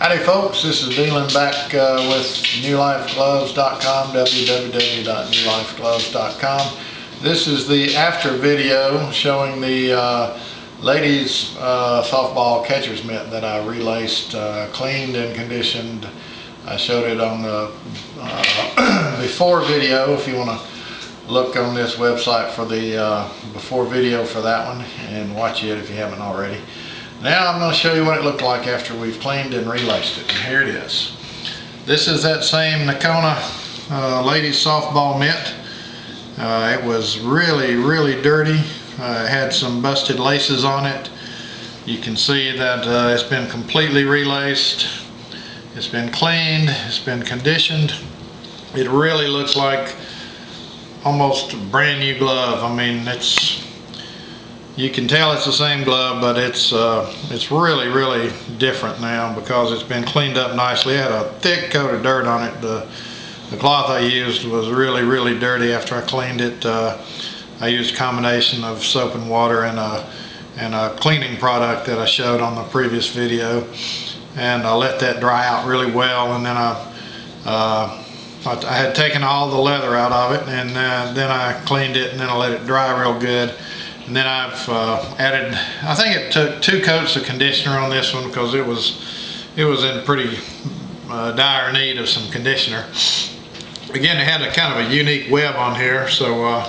Howdy folks, this is Dealing back with newlifegloves.com, www.newlifegloves.com. This is the after video showing the ladies softball catcher's mitt that I relaced, cleaned and conditioned. I showed it on the before video. If you want to look on this website for the before video for that one and watch it if you haven't already. Now I'm going to show you what it looked like after we've cleaned and relaced it. And here it is. This is that same Nakona ladies softball mitt. It was really dirty. It had some busted laces on it. You can see that it's been completely relaced. It's been cleaned. It's been conditioned. It really looks like almost a brand new glove. I mean, you can tell it's the same glove, but it's really different now because it's been cleaned up nicely. It had a thick coat of dirt on it. The cloth I used was really dirty after I cleaned it. I used a combination of soap and water and a cleaning product that I showed on the previous video, and I let that dry out really well. And then I had taken all the leather out of it, and then I cleaned it, and then I let it dry real good. And then I've added, I think it took 2 coats of conditioner on this one because it was in pretty dire need of some conditioner. Again, it had a kind of a unique web on here, so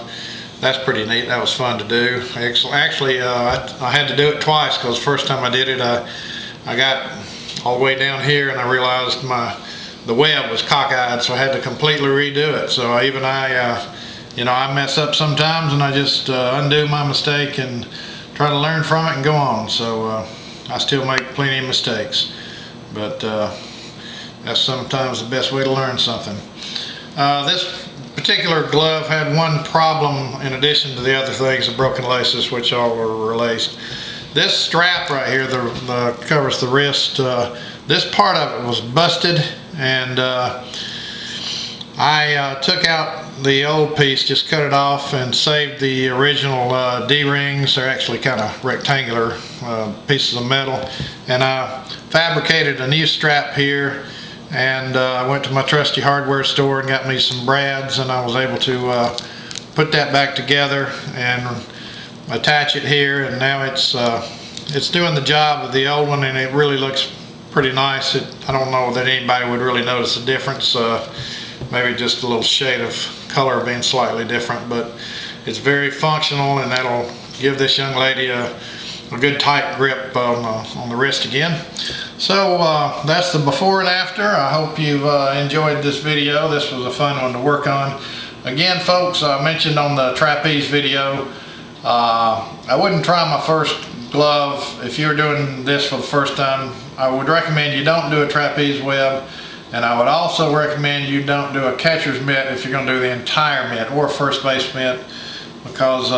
that's pretty neat. That was fun to do. Actually, I had to do it twice because the first time I did it, I got all the way down here and I realized the web was cockeyed, so I had to completely redo it. So I mess up sometimes, and I just undo my mistake and try to learn from it and go on. So I still make plenty of mistakes, but that's sometimes the best way to learn something. This particular glove had one problem in addition to the other things, the broken laces, which all were relaced. This strap right here that covers the wrist, this part of it was busted, and I took out the old piece, just cut it off and saved the original D-rings. They're actually kind of rectangular pieces of metal, and I fabricated a new strap here, and I went to my trusty hardware store and got me some brads, and I was able to put that back together and attach it here, and now it's doing the job of the old one, and it really looks pretty nice. I don't know that anybody would really notice a difference. Maybe just a little shade of color being slightly different, but it's very functional, and that'll give this young lady a good tight grip on the wrist again. So that's the before and after. I hope you've enjoyed this video. This was a fun one to work on. Again, folks, I mentioned on the trapeze video, I wouldn't try my first glove. If you're doing this for the first time, I would recommend you don't do a trapeze web. And I would also recommend you don't do a catcher's mitt if you're going to do the entire mitt, or a first base mitt, because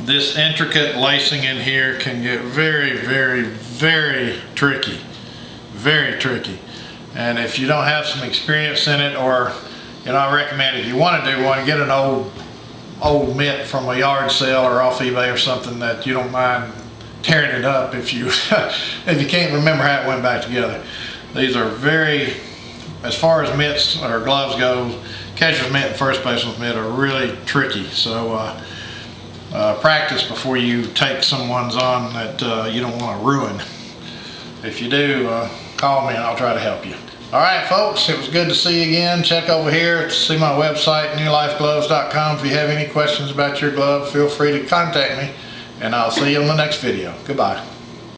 this intricate lacing in here can get very tricky. Very tricky. And if you don't have some experience in it, or I recommend if you want to do one, get an old mitt from a yard sale or off eBay or something that you don't mind tearing it up if you if you can't remember how it went back together. These are as far as mitts or gloves go, catcher's mitt and first baseman's mitt are really tricky. So practice before you take someone's on that you don't want to ruin. If you do, call me and I'll try to help you. Alright folks, it was good to see you again. Check over here to see my website, newlifegloves.com. If you have any questions about your glove, feel free to contact me, and I'll see you on the next video. Goodbye.